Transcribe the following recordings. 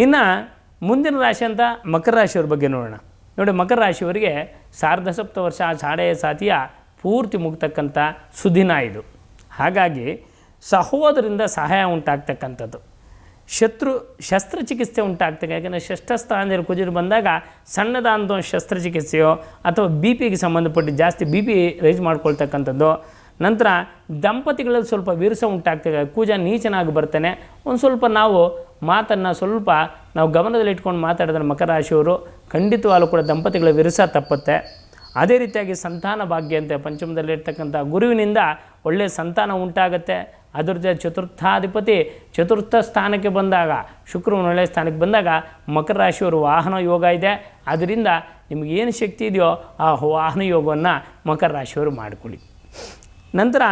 ಇನ್ನು ಮುಂದಿನ ರಾಶಿ ಅಂತ ಮಕರ ರಾಶಿಯವ್ರ ಬಗ್ಗೆ ನೋಡೋಣ. ನೋಡಿ, ಮಕರ ರಾಶಿಯವರಿಗೆ ಸಾರ್ಧ ಸಪ್ತ ವರ್ಷ ಸಾಡೆ ಸಾತಿಯ ಪೂರ್ತಿ ಮುಗ್ತಕ್ಕಂಥ ಸುದಿನ ಇದು. ಹಾಗಾಗಿ ಸಹೋದರಿಂದ ಸಹಾಯ ಉಂಟಾಗ್ತಕ್ಕಂಥದ್ದು, ಶಸ್ತ್ರಚಿಕಿತ್ಸೆ ಉಂಟಾಗ್ತದೆ. ಯಾಕೆಂದರೆ ಷಷ್ಠಸ್ಥಾನದಲ್ಲಿ ಕುಜರು ಬಂದಾಗ ಸಣ್ಣದಾದ ಶಸ್ತ್ರಚಿಕಿತ್ಸೆಯೋ ಅಥವಾ ಬಿ ಪಿಗೆ ಸಂಬಂಧಪಟ್ಟು ಜಾಸ್ತಿ ಬಿ ಪಿ ರೈಸ್ ಮಾಡ್ಕೊಳ್ತಕ್ಕಂಥದ್ದು. ನಂತರ ದಂಪತಿಗಳಲ್ಲಿ ಸ್ವಲ್ಪ ವಿರಸ ಉಂಟಾಗ್ತದೆ, ಕುಜ ನೀಚನಾಗಿ ಬರ್ತಾನೆ. ಒಂದು ಸ್ವಲ್ಪ ನಾವು ಮಾತನ್ನು ನಾವು ಗಮನದಲ್ಲಿ ಇಟ್ಕೊಂಡು ಮಾತಾಡಿದ್ರೆ ಮಕರ ರಾಶಿಯವರು ಖಂಡಿತವಾಗಲೂ ಕೂಡ ದಂಪತಿಗಳ ವಿರಸ ತಪ್ಪುತ್ತೆ. ಅದೇ ರೀತಿಯಾಗಿ ಸಂತಾನ ಭಾಗ್ಯ ಅಂತ ಪಂಚಮದಲ್ಲಿರ್ತಕ್ಕಂಥ ಗುರುವಿನಿಂದ ಒಳ್ಳೆಯ ಸಂತಾನ ಉಂಟಾಗುತ್ತೆ. ಅದರ ಜೊತೆ ಚತುರ್ಥಾಧಿಪತಿ ಚತುರ್ಥ ಸ್ಥಾನಕ್ಕೆ ಬಂದಾಗ, ಶುಕ್ರನ ಒಳ್ಳೆಯ ಸ್ಥಾನಕ್ಕೆ ಬಂದಾಗ ಮಕರ ರಾಶಿಯವರು ವಾಹನ ಯೋಗ ಇದೆ. ಅದರಿಂದ ನಿಮಗೇನು ಶಕ್ತಿ ಇದೆಯೋ ಆ ವಾಹನ ಯೋಗವನ್ನು ಮಕರ ರಾಶಿಯವರು ಮಾಡಿಕೊಳ್ಳಿ. ನಂತರ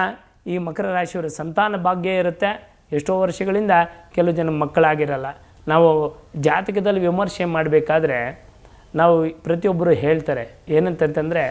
ಈ ಮಕರ ರಾಶಿಯವರ ಸಂತಾನ ಭಾಗ್ಯ ಇರುತ್ತೆ. ಎಷ್ಟೋ ವರ್ಷಗಳಿಂದ ಕೆಲವು ಜನ ಮಕ್ಕಳಾಗಿರಲ್ಲ. ನಾವು ಜಾತಕದಲ್ಲಿ ವಿಮರ್ಶೆ ಮಾಡಬೇಕಾದ್ರೆ ನಾವು ಪ್ರತಿಯೊಬ್ಬರು ಹೇಳ್ತಾರೆ ಏನಂತಂತಂದರೆ,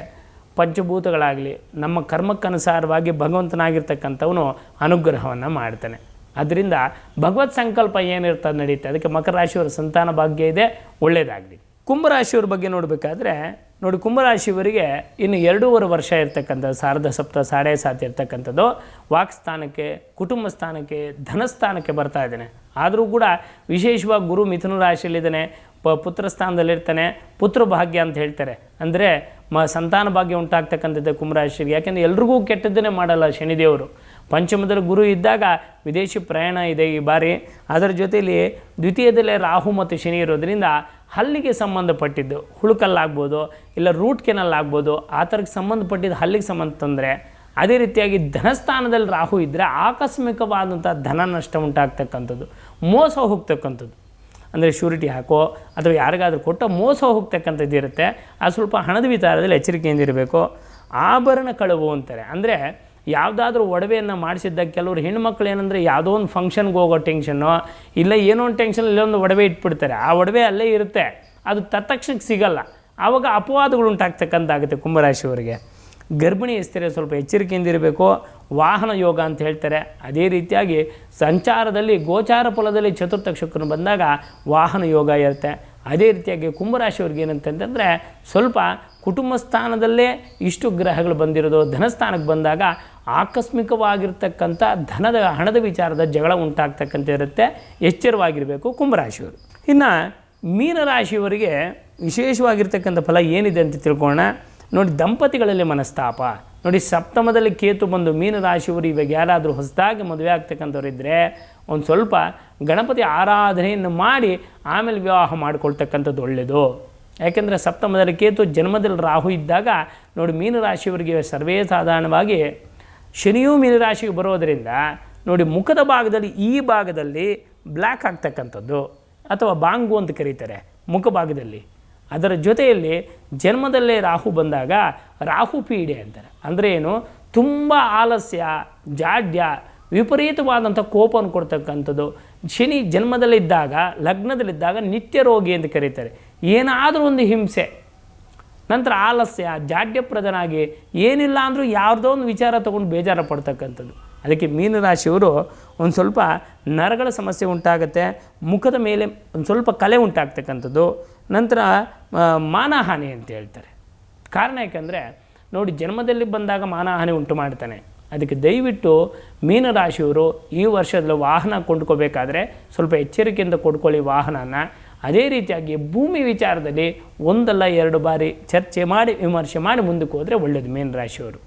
ಪಂಚಭೂತಗಳಾಗಲಿ ನಮ್ಮ ಕರ್ಮಕ್ಕನುಸಾರವಾಗಿ ಭಗವಂತನಾಗಿರ್ತಕ್ಕಂಥವನು ಅನುಗ್ರಹವನ್ನು ಮಾಡ್ತಾನೆ. ಅದರಿಂದ ಭಗವತ್ ಸಂಕಲ್ಪ ಏನಿರ್ತದೆ ನಡೀತೆ. ಅದಕ್ಕೆ ಮಕರ ರಾಶಿಯವರ ಸಂತಾನ ಭಾಗ್ಯ ಇದೆ, ಒಳ್ಳೆಯದಾಗಲಿ. ಕುಂಭರಾಶಿಯವ್ರ ಬಗ್ಗೆ ನೋಡಬೇಕಾದ್ರೆ ನೋಡಿ, ಕುಂಭರಾಶಿಯವರಿಗೆ ಇನ್ನು 2.5 ವರ್ಷ ಇರ್ತಕ್ಕಂಥದ್ದು, ಸಾರ್ಧ ಸಪ್ತ ಸಾಡೆ ಸಾತಿ ಇರ್ತಕ್ಕಂಥದ್ದು ವಾಕ್ ಸ್ಥಾನಕ್ಕೆ, ಕುಟುಂಬ ಸ್ಥಾನಕ್ಕೆ, ಧನಸ್ಥಾನಕ್ಕೆ ಬರ್ತಾ ಇದ್ದಾನೆ. ಆದರೂ ಕೂಡ ವಿಶೇಷವಾಗಿ ಗುರು ಮಿಥುನ ರಾಶಿಯಲ್ಲಿದ್ದಾನೆ, ಪುತ್ರ ಸ್ಥಾನದಲ್ಲಿರ್ತಾನೆ. ಪುತ್ರ ಭಾಗ್ಯ ಅಂತ ಹೇಳ್ತಾರೆ, ಅಂದರೆ ಸಂತಾನ ಭಾಗ್ಯ ಉಂಟಾಗ್ತಕ್ಕಂಥದ್ದು ಕುಂಭರಾಶಿಗೆ. ಯಾಕೆಂದರೆ ಎಲ್ರಿಗೂ ಕೆಟ್ಟದ್ದನ್ನೇ ಮಾಡಲ್ಲ ಶನಿದೇವರು. ಪಂಚಮದಲ್ಲಿ ಗುರು ಇದ್ದಾಗ ವಿದೇಶಿ ಪ್ರಯಾಣ ಇದೆ ಈ ಬಾರಿ. ಅದರ ಜೊತೆಯಲ್ಲಿ ದ್ವಿತೀಯದಲ್ಲೇ ರಾಹು ಮತ್ತು ಶನಿ ಇರೋದರಿಂದ ಹಲ್ಲಿಗೆ ಸಂಬಂಧಪಟ್ಟಿದ್ದು ಹುಳುಕಲ್ಲಾಗ್ಬೋದು, ಇಲ್ಲ ರೂಟ್ ಕೆನಲ್ ಆಗ್ಬೋದು, ಆ ಥರಕ್ಕೆ ಸಂಬಂಧಪಟ್ಟಿದ್ದು ಹಲ್ಲಿಗೆ ಸಂಬಂಧ ತೊಂದರೆ. ಅದೇ ರೀತಿಯಾಗಿ ಧನಸ್ಥಾನದಲ್ಲಿ ರಾಹು ಇದ್ದರೆ ಆಕಸ್ಮಿಕವಾದಂಥ ಧನ ನಷ್ಟ ಉಂಟಾಗ್ತಕ್ಕಂಥದ್ದು, ಮೋಸ ಹೋಗ್ತಕ್ಕಂಥದ್ದು. ಅಂದರೆ ಶ್ಯೂರಿಟಿ ಹಾಕೋ ಅಥವಾ ಯಾರಿಗಾದ್ರೂ ಕೊಟ್ಟೋ ಮೋಸ ಹೋಗ್ತಕ್ಕಂಥದ್ದು ಇರುತ್ತೆ. ಅದು ಸ್ವಲ್ಪ ಹಣದ ವಿಚಾರದಲ್ಲಿ ಎಚ್ಚರಿಕೆಯಿಂದ ಇರಬೇಕು. ಆಭರಣ ಕಳವು ಅಂತಾರೆ, ಅಂದರೆ ಯಾವುದಾದ್ರೂ ಒಡವೆಯನ್ನು ಮಾಡಿಸಿದ್ದಾಗ ಕೆಲವರು ಹೆಣ್ಮಕ್ಳು ಏನಂದರೆ ಯಾವುದೋ ಒಂದು ಫಂಕ್ಷನ್ಗೆ ಹೋಗೋ ಟೆನ್ಷನ್ನು, ಇಲ್ಲ ಏನೋ ಒಂದು ಟೆನ್ಷನ್ ಇಲ್ಲೊಂದು ಒಡವೆ ಇಟ್ಬಿಡ್ತಾರೆ. ಆ ಒಡವೆ ಅಲ್ಲೇ ಇರುತ್ತೆ, ಅದು ತತ್ಕ್ಷಣಕ್ಕೆ ಸಿಗಲ್ಲ. ಆವಾಗ ಅಪವಾದಗಳು ಉಂಟಾಗ್ತಕ್ಕಂತಾಗುತ್ತೆ ಕುಂಭರಾಶಿಯವರಿಗೆ. ಗರ್ಭಿಣಿ ಸ್ತ್ರೀಯರು ಸ್ವಲ್ಪ ಎಚ್ಚರಿಕೆಯಿಂದ ಇರಬೇಕು. ವಾಹನ ಯೋಗ ಅಂತ ಹೇಳ್ತಾರೆ. ಅದೇ ರೀತಿಯಾಗಿ ಸಂಚಾರದಲ್ಲಿ ಗೋಚಾರ ಫಲದಲ್ಲಿ ಚತುರ್ಥ ಶುಕ್ರನು ಬಂದಾಗ ವಾಹನ ಯೋಗ ಇರುತ್ತೆ. ಅದೇ ರೀತಿಯಾಗಿ ಕುಂಭರಾಶಿಯವ್ರಿಗೆ ಏನಂತಂದರೆ ಸ್ವಲ್ಪ ಕುಟುಂಬ ಸ್ಥಾನದಲ್ಲೇ ಇಷ್ಟು ಗ್ರಹಗಳು ಬಂದಿರೋದು ಧನಸ್ಥಾನಕ್ಕೆ ಬಂದಾಗ ಆಕಸ್ಮಿಕವಾಗಿರ್ತಕ್ಕಂಥ ಹಣದ ವಿಚಾರದ ಜಗಳ ಉಂಟಾಗ್ತಕ್ಕಂಥ ಇರುತ್ತೆ. ಎಚ್ಚರವಾಗಿರಬೇಕು ಕುಂಭರಾಶಿಯವರು. ಇನ್ನು ಮೀನರಾಶಿಯವರಿಗೆ ವಿಶೇಷವಾಗಿರ್ತಕ್ಕಂಥ ಫಲ ಏನಿದೆ ಅಂತ ತಿಳ್ಕೊಳ್ಳೋಣ. ನೋಡಿ, ದಂಪತಿಗಳಲ್ಲಿ ಮನಸ್ತಾಪ. ನೋಡಿ, ಸಪ್ತಮದಲ್ಲಿ ಕೇತು ಬಂದು ಮೀನರಾಶಿಯವರು ಇವಾಗ ಯಾರಾದರೂ ಹೊಸದಾಗಿ ಮದುವೆ ಆಗ್ತಕ್ಕಂಥವ್ರು ಇದ್ದರೆ ಒಂದು ಸ್ವಲ್ಪ ಗಣಪತಿ ಆರಾಧನೆಯನ್ನು ಮಾಡಿ ಆಮೇಲೆ ವಿವಾಹ ಮಾಡಿಕೊಳ್ತಕ್ಕಂಥದ್ದು ಒಳ್ಳೆಯದು. ಯಾಕೆಂದರೆ ಸಪ್ತಮದಲ್ಲಿ ಕೇತು, ಜನ್ಮದಲ್ಲಿ ರಾಹು ಇದ್ದಾಗ ನೋಡಿ ಮೀನರಾಶಿಯವರಿಗೆ ಸರ್ವೇ ಸಾಧಾರಣವಾಗಿ ಶನಿಯೂ ಮೀನರಾಶಿಗೆ ಬರೋದರಿಂದ ನೋಡಿ ಮುಖದ ಭಾಗದಲ್ಲಿ ಈ ಭಾಗದಲ್ಲಿ ಬ್ಲ್ಯಾಕ್ ಆಗ್ತಕ್ಕಂಥದ್ದು ಅಥವಾ ಬಾಂಗು ಅಂತ ಕರೀತಾರೆ ಮುಖಭಾಗದಲ್ಲಿ. ಅದರ ಜೊತೆಯಲ್ಲಿ ಜನ್ಮದಲ್ಲೇ ರಾಹು ಬಂದಾಗ ರಾಹು ಪೀಡೆ ಅಂತಾರೆ. ಅಂದರೆ ಏನು, ತುಂಬ ಆಲಸ್ಯ, ಜಾಡ್ಯ, ವಿಪರೀತವಾದಂಥ ಕೋಪವನ್ನು ಕೊಡ್ತಕ್ಕಂಥದ್ದು. ಶನಿ ಜನ್ಮದಲ್ಲಿದ್ದಾಗ ಲಗ್ನದಲ್ಲಿದ್ದಾಗ ನಿತ್ಯ ರೋಗಿ ಅಂತ ಕರೀತಾರೆ. ಏನಾದರೂ ಒಂದು ಹಿಂಸೆ, ನಂತರ ಆಲಸ್ಯ, ಜಾಡ್ಯಪ್ರದನಾಗಿ ಏನಿಲ್ಲ ಅಂದರೂ ಯಾವುದೋ ಒಂದು ವಿಚಾರ ತೊಗೊಂಡು ಬೇಜಾರು ಪಡ್ತಕ್ಕಂಥದ್ದು. ಅದಕ್ಕೆ ಮೀನರಾಶಿಯವರು ಒಂದು ಸ್ವಲ್ಪ ನರಗಳ ಸಮಸ್ಯೆ ಉಂಟಾಗುತ್ತೆ, ಮುಖದ ಮೇಲೆ ಒಂದು ಸ್ವಲ್ಪ ಕಲೆ ಉಂಟಾಗ್ತಕ್ಕಂಥದ್ದು, ನಂತರ ಮಾನಹಾನಿ ಅಂತ ಹೇಳ್ತಾರೆ. ಕಾರಣ ಯಾಕೆಂದರೆ ನೋಡಿ ಜನ್ಮದಲ್ಲಿ ಬಂದಾಗ ಮಾನಹಾನಿ ಉಂಟು ಮಾಡ್ತಾನೆ. ಅದಕ್ಕೆ ದಯವಿಟ್ಟು ಮೀನರಾಶಿಯವರು ಈ ವರ್ಷದಲ್ಲಿ ವಾಹನ ಕೊಂಡ್ಕೋಬೇಕಾದ್ರೆ ಸ್ವಲ್ಪ ಎಚ್ಚರಿಕೆಯಿಂದ ಕೊಂಡ್ಕೊಳ್ಳಿ ವಾಹನನ. ಅದೇ ರೀತಿಯಾಗಿ ಭೂಮಿ ವಿಚಾರದಲ್ಲಿ ಒಂದಲ್ಲ 2 ಬಾರಿ ಚರ್ಚೆ ಮಾಡಿ ವಿಮರ್ಶೆ ಮಾಡಿ ಮುಂದಕ್ಕೆ ಹೋದರೆ ಒಳ್ಳೆಯದು ಮೀನರಾಶಿಯವರು.